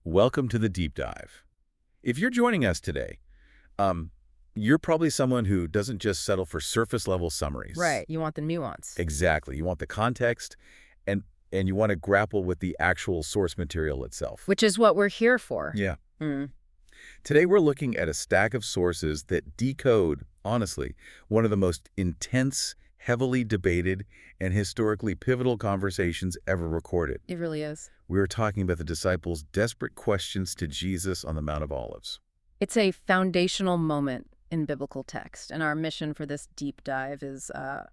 welcome to the deep dive. If you're joining us today, you're probably someone who doesn't just settle for surface-level summaries. Right. You want the nuance. Exactly. You want the context, and you want to grapple with the actual source material itself. Which is what we're here for. Yeah. Mm. Today we're looking at a stack of sources that decode, honestly, one of the most intense, heavily debated, and historically pivotal conversations ever recorded. It really is. We are talking about the disciples' desperate questions to Jesus on the Mount of Olives. It's a foundational moment in biblical text, and our mission for this deep dive is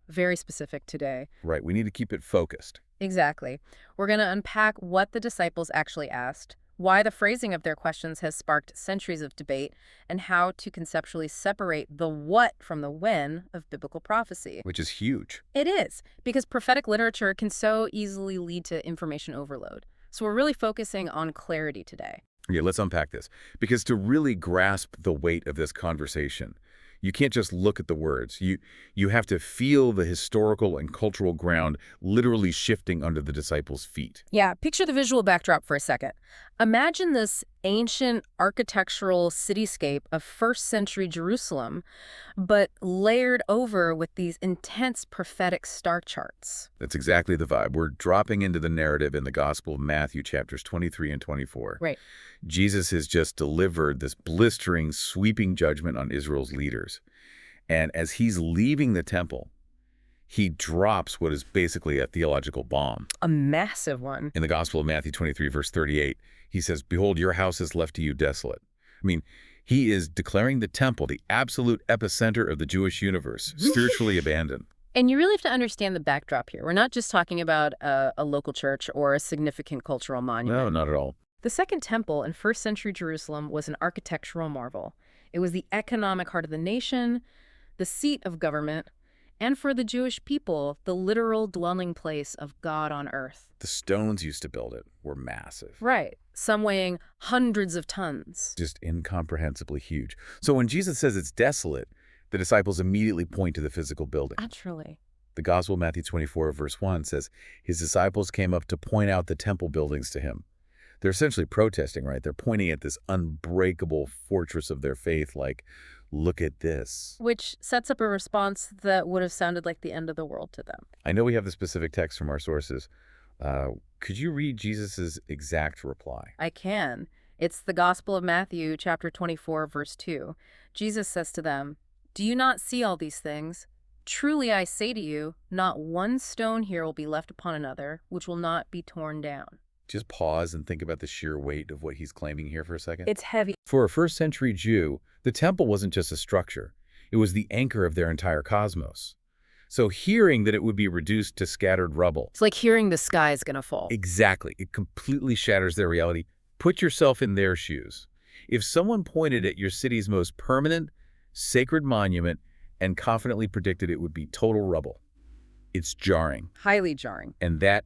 very specific today. Right, we need to keep it focused. Exactly. We're going to unpack what the disciples actually asked, why the phrasing of their questions has sparked centuries of debate, and how to conceptually separate the what from the when of biblical prophecy. Which is huge. It is, because prophetic literature can so easily lead to information overload. So we're really focusing on clarity today. Yeah, let's unpack this. Because to really grasp the weight of this conversation, you can't just look at the words. You have to feel the historical and cultural ground literally shifting under the disciples' feet. Yeah, picture the visual backdrop for a second. Imagine this ancient architectural cityscape of first-century Jerusalem, but layered over with these intense prophetic star charts. That's exactly the vibe. We're dropping into the narrative in the Gospel of Matthew, chapters 23 and 24. Right. Jesus has just delivered this blistering, sweeping judgment on Israel's leaders. And as he's leaving the temple, he drops what is basically a theological bomb. A massive one. In the Gospel of Matthew 23, verse 38, he says, "Behold, your house is left to you desolate." I mean, he is declaring the temple, the absolute epicenter of the Jewish universe, spiritually abandoned. And you really have to understand the backdrop here. We're not just talking about a local church or a significant cultural monument. No, not at all. The Second Temple in first-century Jerusalem was an architectural marvel. It was the economic heart of the nation, the seat of government, and for the Jewish people, the literal dwelling place of God on earth. The stones used to build it were massive. Right. Some weighing hundreds of tons. Just incomprehensibly huge. So when Jesus says it's desolate, the disciples immediately point to the physical building. Naturally. The Gospel of Matthew 24, verse 1 says, his disciples came up to point out the temple buildings to him. They're essentially protesting, right? They're pointing at this unbreakable fortress of their faith like, look at this. Which sets up a response that would have sounded like the end of the world to them. I know we have the specific text from our sources. Could you read Jesus's exact reply? I can. It's the Gospel of Matthew, chapter 24, verse 2. Jesus says to them, "Do you not see all these things? Truly I say to you, not one stone here will be left upon another, which will not be torn down." Just pause and think about the sheer weight of what he's claiming here for a second. It's heavy. For a first-century Jew, the temple wasn't just a structure. It was the anchor of their entire cosmos. So hearing that it would be reduced to scattered rubble. It's like hearing the sky is going to fall. Exactly. It completely shatters their reality. Put yourself in their shoes. If someone pointed at your city's most permanent, sacred monument and confidently predicted it would be total rubble, it's jarring. Highly jarring. And that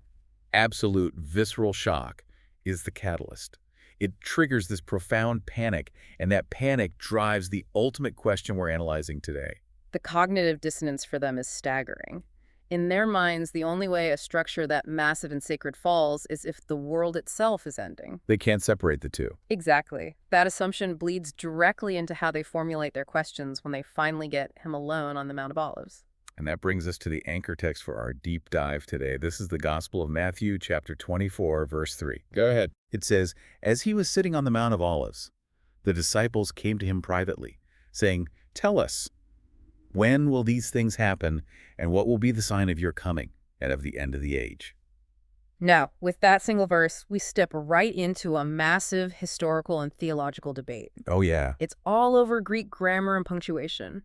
absolute visceral shock is the catalyst. It triggers this profound panic, and that panic drives the ultimate question we're analyzing today. The cognitive dissonance for them is staggering. In their minds, the only way a structure that massive and sacred falls is if the world itself is ending. They can't separate the two. Exactly. That assumption bleeds directly into how they formulate their questions when they finally get him alone on the Mount of Olives. And that brings us to the anchor text for our deep dive today. This is the Gospel of Matthew, chapter 24, verse 3. Go ahead. It says, "As he was sitting on the Mount of Olives, the disciples came to him privately, saying, 'Tell us, when will these things happen, and what will be the sign of your coming and of the end of the age?'" Now, with that single verse, we step right into a massive historical and theological debate. Oh, yeah. It's all over Greek grammar and punctuation.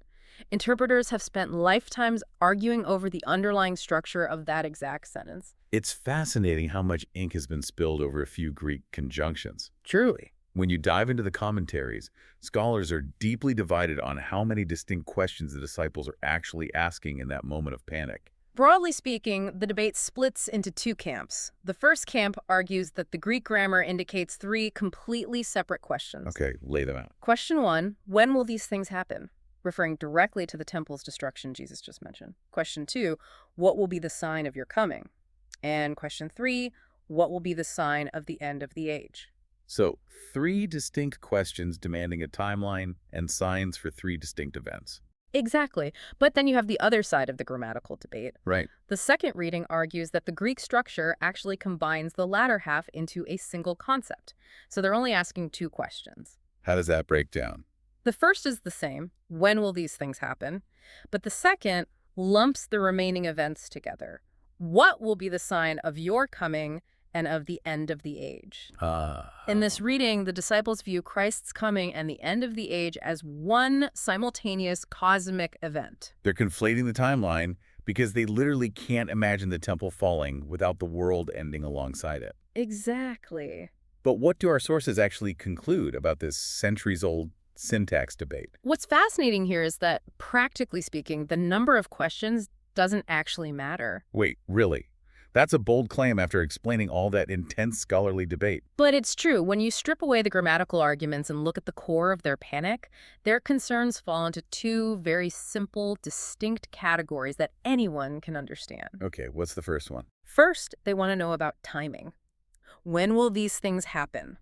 Interpreters have spent lifetimes arguing over the underlying structure of that exact sentence. It's fascinating how much ink has been spilled over a few Greek conjunctions. Truly. When you dive into the commentaries, scholars are deeply divided on how many distinct questions the disciples are actually asking in that moment of panic. Broadly speaking, the debate splits into two camps. The first camp argues that the Greek grammar indicates three completely separate questions. Okay, lay them out. Question 1, when will these things happen? Referring directly to the temple's destruction Jesus just mentioned. Question 2, what will be the sign of your coming? And question 3, what will be the sign of the end of the age? So three distinct questions demanding a timeline and signs for three distinct events. Exactly. But then you have the other side of the grammatical debate. Right. The second reading argues that the Greek structure actually combines the latter half into a single concept. So they're only asking two questions. How does that break down? The first is the same, when will these things happen? But the second lumps the remaining events together. What will be the sign of your coming and of the end of the age? In this reading, the disciples view Christ's coming and the end of the age as one simultaneous cosmic event. They're conflating the timeline because they literally can't imagine the temple falling without the world ending alongside it. Exactly. But what do our sources actually conclude about this centuries-old syntax debate? What's fascinating here is that, practically speaking, the number of questions doesn't actually matter. Wait, really? That's a bold claim after explaining all that intense scholarly debate. But it's true. When you strip away the grammatical arguments and look at the core of their panic, their concerns fall into two very simple, distinct categories that anyone can understand. Okay, what's the first one? First, they want to know about timing. When will these things happen?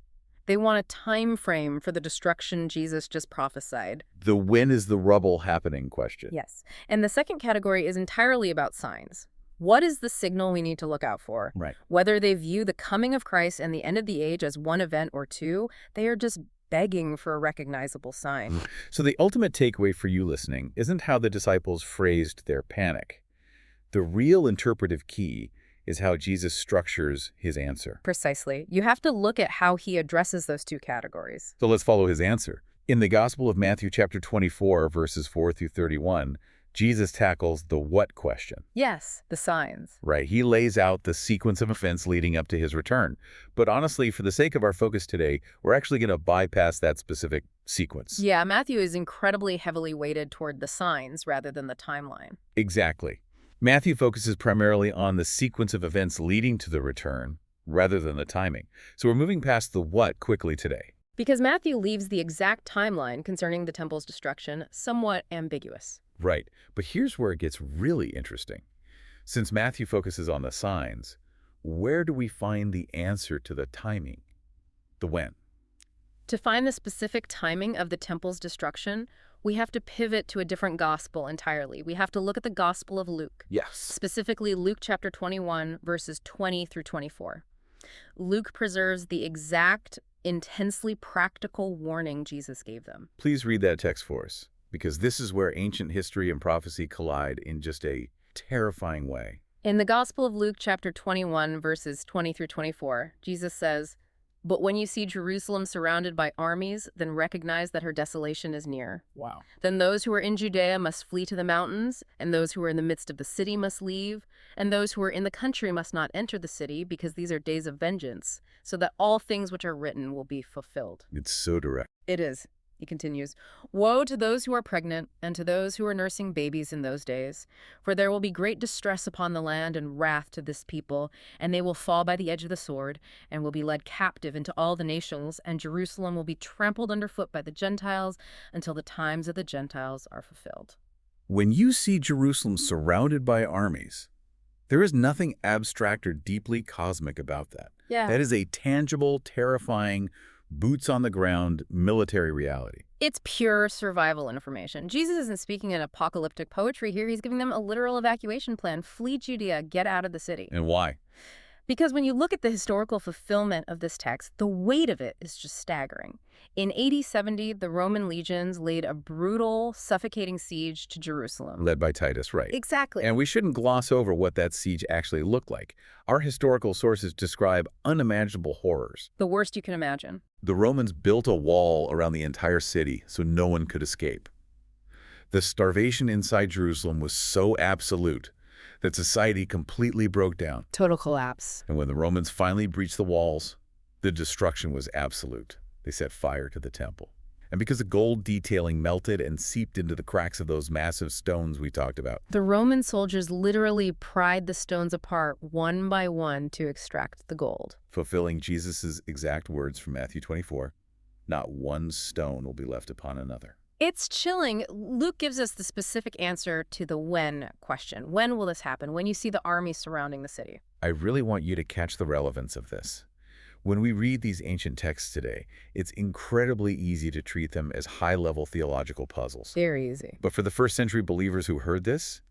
They want a time frame for the destruction Jesus just prophesied. The when is the rubble happening question. Yes. And the second category is entirely about signs. What is the signal we need to look out for? Right. Whether they view the coming of Christ and the end of the age as one event or two, they are just begging for a recognizable sign. So the ultimate takeaway for you listening isn't how the disciples phrased their panic. The real interpretive key is how Jesus structures his answer. Precisely. You have to look at how he addresses those two categories. So let's follow his answer. In the Gospel of Matthew chapter 24, verses 4 through 31, Jesus tackles the what question. Yes, the signs. Right. He lays out the sequence of events leading up to his return. But honestly, for the sake of our focus today, we're actually going to bypass that specific sequence. Yeah, Matthew is incredibly heavily weighted toward the signs rather than the timeline. Exactly. Matthew focuses primarily on the sequence of events leading to the return rather than the timing. So we're moving past the what quickly today. Because Matthew leaves the exact timeline concerning the temple's destruction somewhat ambiguous. Right. But here's where it gets really interesting. Since Matthew focuses on the signs, where do we find the answer to the timing? The when? To find the specific timing of the temple's destruction, we have to pivot to a different gospel entirely. We have to look at the Gospel of Luke. Yes. Specifically Luke chapter 21, verses 20 through 24. Luke preserves the exact, intensely practical warning Jesus gave them. Please read that text for us, because this is where ancient history and prophecy collide in just a terrifying way. In the Gospel of Luke chapter 21, verses 20 through 24, Jesus says, "But when you see Jerusalem surrounded by armies, then recognize that her desolation is near. Wow. Then those who are in Judea must flee to the mountains, and those who are in the midst of the city must leave, and those who are in the country must not enter the city, because these are days of vengeance, so that all things which are written will be fulfilled." It's so direct. It is. He continues, "Woe to those who are pregnant and to those who are nursing babies in those days, for there will be great distress upon the land and wrath to this people, and they will fall by the edge of the sword and will be led captive into all the nations, and Jerusalem will be trampled underfoot by the Gentiles until the times of the Gentiles are fulfilled." When you see Jerusalem surrounded by armies, there is nothing abstract or deeply cosmic about that. Yeah. That is a tangible, terrifying, boots-on-the-ground military reality. It's pure survival information. Jesus isn't speaking in apocalyptic poetry here. He's giving them a literal evacuation plan. Flee Judea, get out of the city. And why? Because when you look at the historical fulfillment of this text, the weight of it is just staggering. In AD 70, the Roman legions laid a brutal, suffocating siege to Jerusalem. Led by Titus, right. Exactly. And we shouldn't gloss over what that siege actually looked like. Our historical sources describe unimaginable horrors. The worst you can imagine. The Romans built a wall around the entire city so no one could escape. The starvation inside Jerusalem was so absolute that society completely broke down. Total collapse. And when the Romans finally breached the walls, the destruction was absolute. They set fire to the temple. And because the gold detailing melted and seeped into the cracks of those massive stones we talked about. The Roman soldiers literally pried the stones apart one by one to extract the gold. Fulfilling Jesus' exact words from Matthew 24, "Not one stone will be left upon another." It's chilling. Luke gives us the specific answer to the when question. When will this happen? When you see the army surrounding the city. I really want you to catch the relevance of this. When we read these ancient texts today, it's incredibly easy to treat them as high-level theological puzzles. Very easy. But for the first century believers who heard this,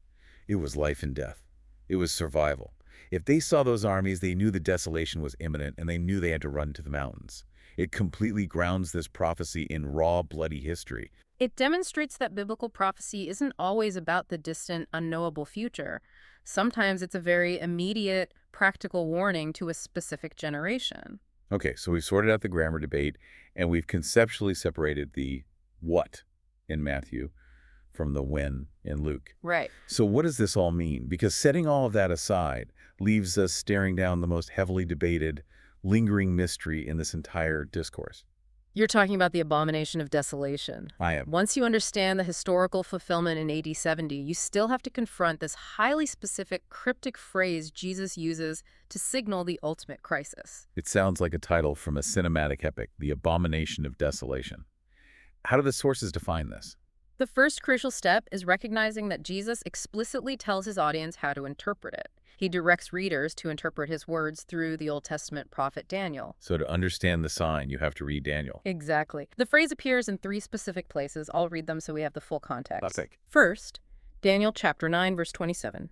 it was life and death. It was survival. If they saw those armies, they knew the desolation was imminent, and they knew they had to run to the mountains. It completely grounds this prophecy in raw, bloody history. It demonstrates that biblical prophecy isn't always about the distant, unknowable future. Sometimes it's a very immediate, practical warning to a specific generation. Okay, so we've sorted out the grammar debate, and we've conceptually separated the what in Matthew from the when in Luke. Right. So what does this all mean? Because setting all of that aside leaves us staring down the most heavily debated, lingering mystery in this entire discourse. You're talking about the abomination of desolation. I am. Once you understand the historical fulfillment in AD 70, you still have to confront this highly specific, cryptic phrase Jesus uses to signal the ultimate crisis. It sounds like a title from a cinematic epic, the abomination of desolation. How do the sources define this? The first crucial step is recognizing that Jesus explicitly tells his audience how to interpret it. He directs readers to interpret his words through the Old Testament prophet Daniel. So to understand the sign, you have to read Daniel. Exactly. The phrase appears in 3 specific places. I'll read them so we have the full context. Classic. First, Daniel chapter 9, verse 27.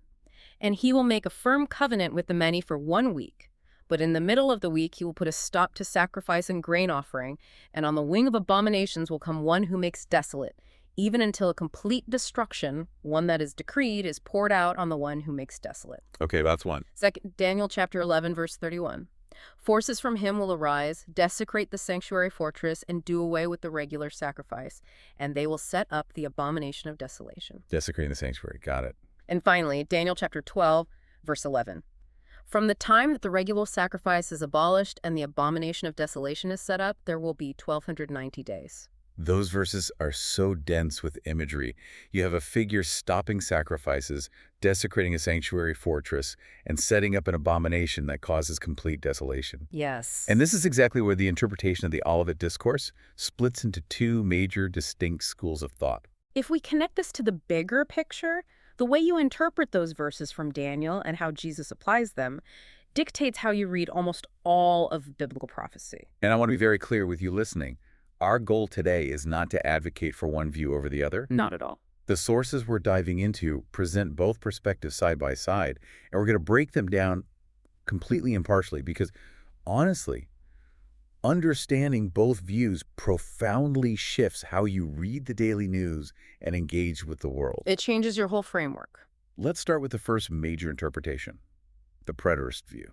And he will make a firm covenant with the many for 1 week. But in the middle of the week he will put a stop to sacrifice and grain offering, and on the wing of abominations will come one who makes desolate, even until a complete destruction, one that is decreed, is poured out on the one who makes desolate. Okay, that's one. Second, Daniel chapter 11, verse 31. Forces from him will arise, desecrate the sanctuary fortress, and do away with the regular sacrifice, and they will set up the abomination of desolation. Desecrating the sanctuary. Got it. And finally, Daniel chapter 12, verse 11. From the time that the regular sacrifice is abolished and the abomination of desolation is set up, there will be 1,290 days. Those verses are so dense with imagery. You have a figure stopping sacrifices, desecrating a sanctuary fortress, and setting up an abomination that causes complete desolation. Yes. And this is exactly where the interpretation of the Olivet Discourse splits into 2 major distinct schools of thought. If we connect this to the bigger picture, the way you interpret those verses from Daniel and how Jesus applies them dictates how you read almost all of biblical prophecy. And I want to be very clear with you listening. Our goal today is not to advocate for one view over the other. Not at all. The sources we're diving into present both perspectives side by side, and we're going to break them down completely impartially because, honestly, understanding both views profoundly shifts how you read the daily news and engage with the world. It changes your whole framework. Let's start with the first major interpretation, the preterist view.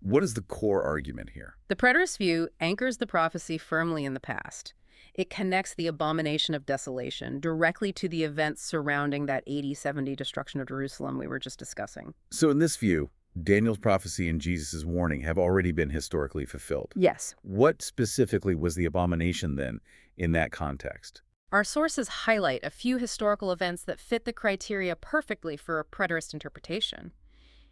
What is the core argument here? The preterist view anchors the prophecy firmly in the past. It connects the abomination of desolation directly to the events surrounding that AD 70 destruction of Jerusalem we were just discussing. So in this view, Daniel's prophecy and Jesus' warning have already been historically fulfilled. Yes. What specifically was the abomination then in that context? Our sources highlight a few historical events that fit the criteria perfectly for a preterist interpretation.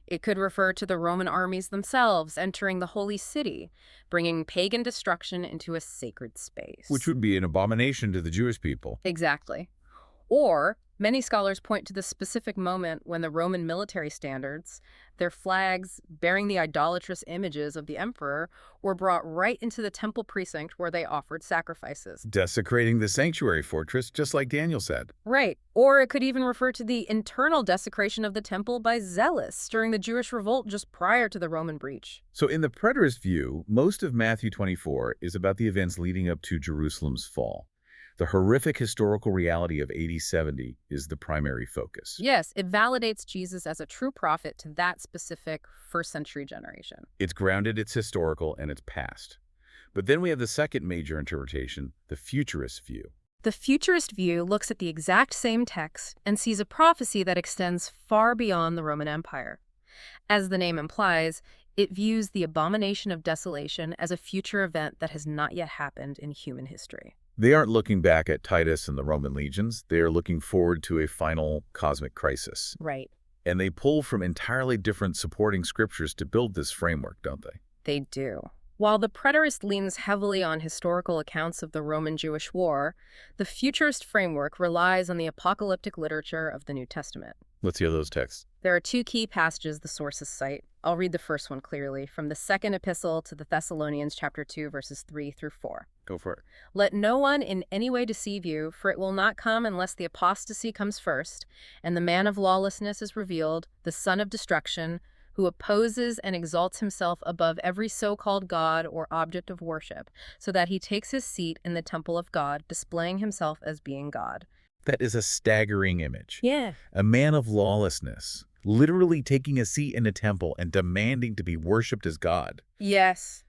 It could refer to the Roman armies themselves entering the holy city, bringing pagan destruction into a sacred space. Which would be an abomination to the Jewish people. Exactly. Or many scholars point to the specific moment when the Roman military standards, their flags bearing the idolatrous images of the emperor, were brought right into the temple precinct where they offered sacrifices. Desecrating the sanctuary fortress, just like Daniel said. Right. Or it could even refer to the internal desecration of the temple by zealots during the Jewish revolt just prior to the Roman breach. So in the preterist view, most of Matthew 24 is about the events leading up to Jerusalem's fall. The horrific historical reality of AD 70 is the primary focus. Yes, it validates Jesus as a true prophet to that specific first-century generation. It's grounded, it's historical, and it's past. But then we have the second major interpretation, the futurist view. The futurist view looks at the exact same text and sees a prophecy that extends far beyond the Roman Empire. As the name implies, it views the abomination of desolation as a future event that has not yet happened in human history. They aren't looking back at Titus and the Roman legions. They are looking forward to a final cosmic crisis. Right. And they pull from entirely different supporting scriptures to build this framework, don't they? They do. While the preterist leans heavily on historical accounts of the Roman-Jewish War, the futurist framework relies on the apocalyptic literature of the New Testament. Let's hear those texts. There are two key passages the sources cite. I'll read the first one clearly, from the second epistle to the Thessalonians chapter 2, verses 3 through 4. Go for it. Let no one in any way deceive you, for it will not come unless the apostasy comes first, and the man of lawlessness is revealed, the son of destruction, who opposes and exalts himself above every so-called God or object of worship, so that he takes his seat in the temple of God, displaying himself as being God. That is a staggering image. Yeah. A man of lawlessness, literally taking a seat in a temple and demanding to be worshipped as God. Yes.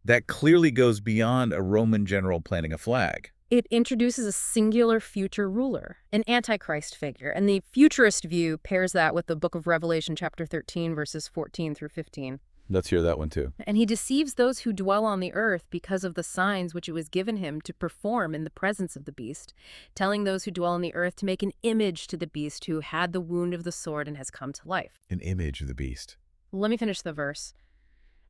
That clearly goes beyond a Roman general planting a flag. It introduces a singular future ruler, an antichrist figure, and the futurist view pairs that with the book of Revelation chapter 13, verses 14 through 15. Let's hear that one too. And he deceives those who dwell on the earth because of the signs which it was given him to perform in the presence of the beast, telling those who dwell on the earth to make an image to the beast who had the wound of the sword and has come to life. An image of the beast. Let me finish the verse.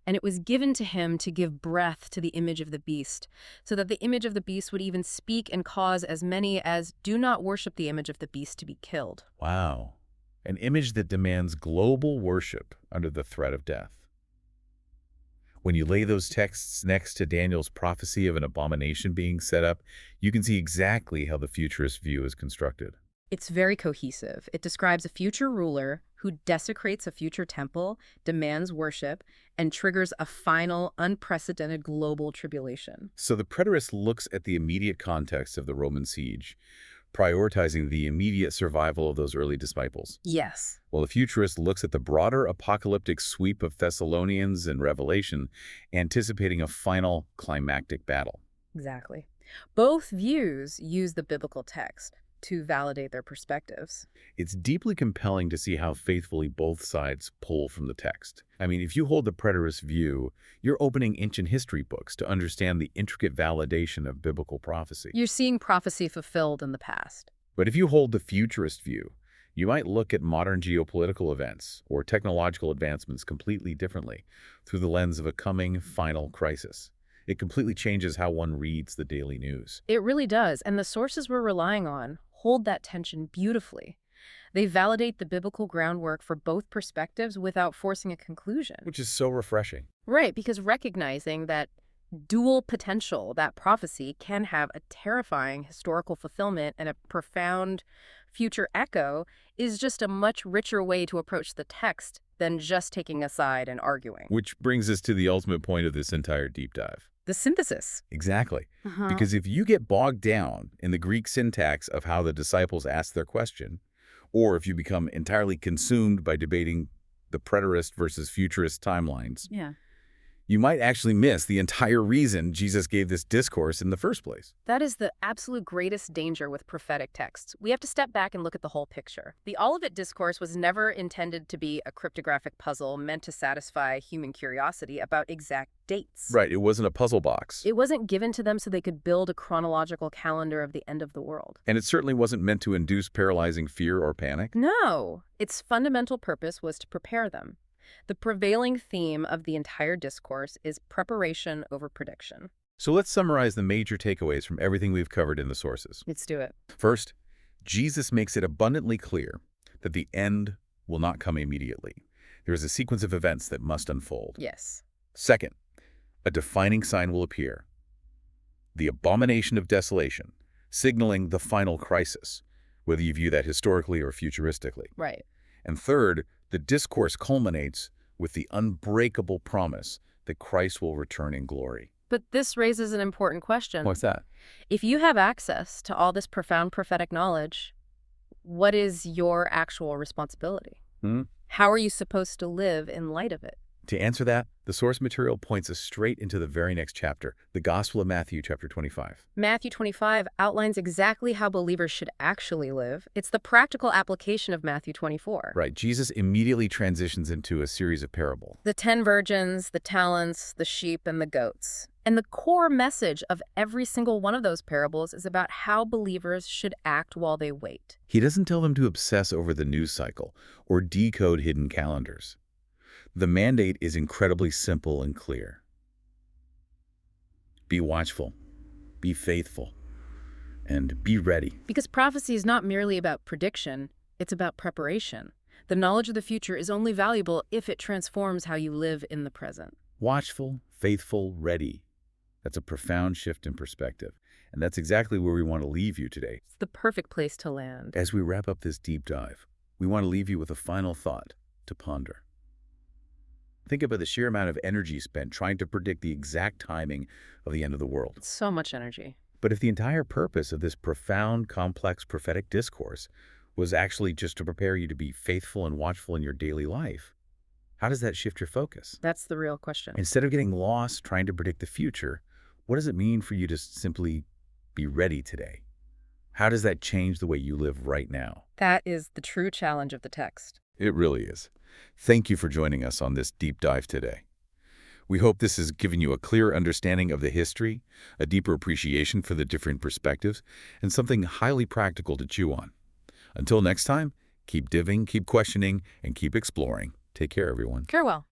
And it was given to him to give breath to the image of the beast, so that the image of the beast would even speak and cause as many as do not worship the image of the beast to be killed. Wow. An image that demands global worship under the threat of death. When you lay those texts next to Daniel's prophecy of an abomination being set up, you can see exactly how the futurist view is constructed. It's very cohesive. It describes a future ruler who desecrates a future temple, demands worship, and triggers a final, unprecedented global tribulation. So the preterist looks at the immediate context of the Roman siege, prioritizing the immediate survival of those early disciples. Yes. While the futurist looks at the broader apocalyptic sweep of Thessalonians and Revelation, anticipating a final climactic battle. Exactly. Both views use the biblical text to validate their perspectives. It's deeply compelling to see how faithfully both sides pull from the text. I mean, if you hold the preterist view, you're opening ancient history books to understand the intricate validation of biblical prophecy. You're seeing prophecy fulfilled in the past. But if you hold the futurist view, you might look at modern geopolitical events or technological advancements completely differently through the lens of a coming final crisis. It completely changes how one reads the daily news. It really does, and the sources we're relying on hold that tension beautifully. They validate the biblical groundwork for both perspectives without forcing a conclusion. Which is so refreshing. Right, because recognizing that dual potential, that prophecy, can have a terrifying historical fulfillment and a profound future echo is just a much richer way to approach the text than just taking a side and arguing. Which brings us to the ultimate point of this entire deep dive. The synthesis. Exactly. Because if you get bogged down in the Greek syntax of how the disciples asked their question, or if you become entirely consumed by debating the preterist versus futurist timelines, you might actually miss the entire reason Jesus gave this discourse in the first place. That is the absolute greatest danger with prophetic texts. We have to step back and look at the whole picture. The Olivet Discourse was never intended to be a cryptographic puzzle meant to satisfy human curiosity about exact dates. Right, it wasn't a puzzle box. It wasn't given to them so they could build a chronological calendar of the end of the world. And it certainly wasn't meant to induce paralyzing fear or panic. No, its fundamental purpose was to prepare them. The prevailing theme of the entire discourse is preparation over prediction. So let's summarize the major takeaways from everything we've covered in the sources. Let's do it. First, Jesus makes it abundantly clear that the end will not come immediately. There is a sequence of events that must unfold. Yes. Second, a defining sign will appear. The abomination of desolation, signaling the final crisis, whether you view that historically or futuristically. Right. And third, the discourse culminates with the unbreakable promise that Christ will return in glory. But this raises an important question. What's that? If you have access to all this profound prophetic knowledge, what is your actual responsibility? How are you supposed to live in light of it? To answer that, the source material points us straight into the very next chapter, the Gospel of Matthew, chapter 25. Matthew 25 outlines exactly how believers should actually live. It's the practical application of Matthew 24. Right. Jesus immediately transitions into a series of parables. The 10 virgins, the talents, the sheep, and the goats. And the core message of every single one of those parables is about how believers should act while they wait. He doesn't tell them to obsess over the news cycle or decode hidden calendars. The mandate is incredibly simple and clear. Be watchful, be faithful, and be ready. Because prophecy is not merely about prediction, It's about preparation. The knowledge of the future is only valuable if it transforms how you live in the present. Watchful, faithful, ready. That's a profound shift in perspective. And that's exactly where we want to leave you today. It's the perfect place to land. As we wrap up this deep dive, we want to leave you with a final thought to ponder. Think about the sheer amount of energy spent trying to predict the exact timing of the end of the world. So much energy. But if the entire purpose of this profound, complex prophetic discourse was actually just to prepare you to be faithful and watchful in your daily life, how does that shift your focus? That's the real question. Instead of getting lost trying to predict the future, what does it mean for you to simply be ready today? How does that change the way you live right now? That is the true challenge of the text. It really is. Thank you for joining us on this deep dive today. We hope this has given you a clear understanding of the history, a deeper appreciation for the different perspectives, and something highly practical to chew on. Until next time, keep diving, keep questioning, and keep exploring. Take care, everyone. Farewell.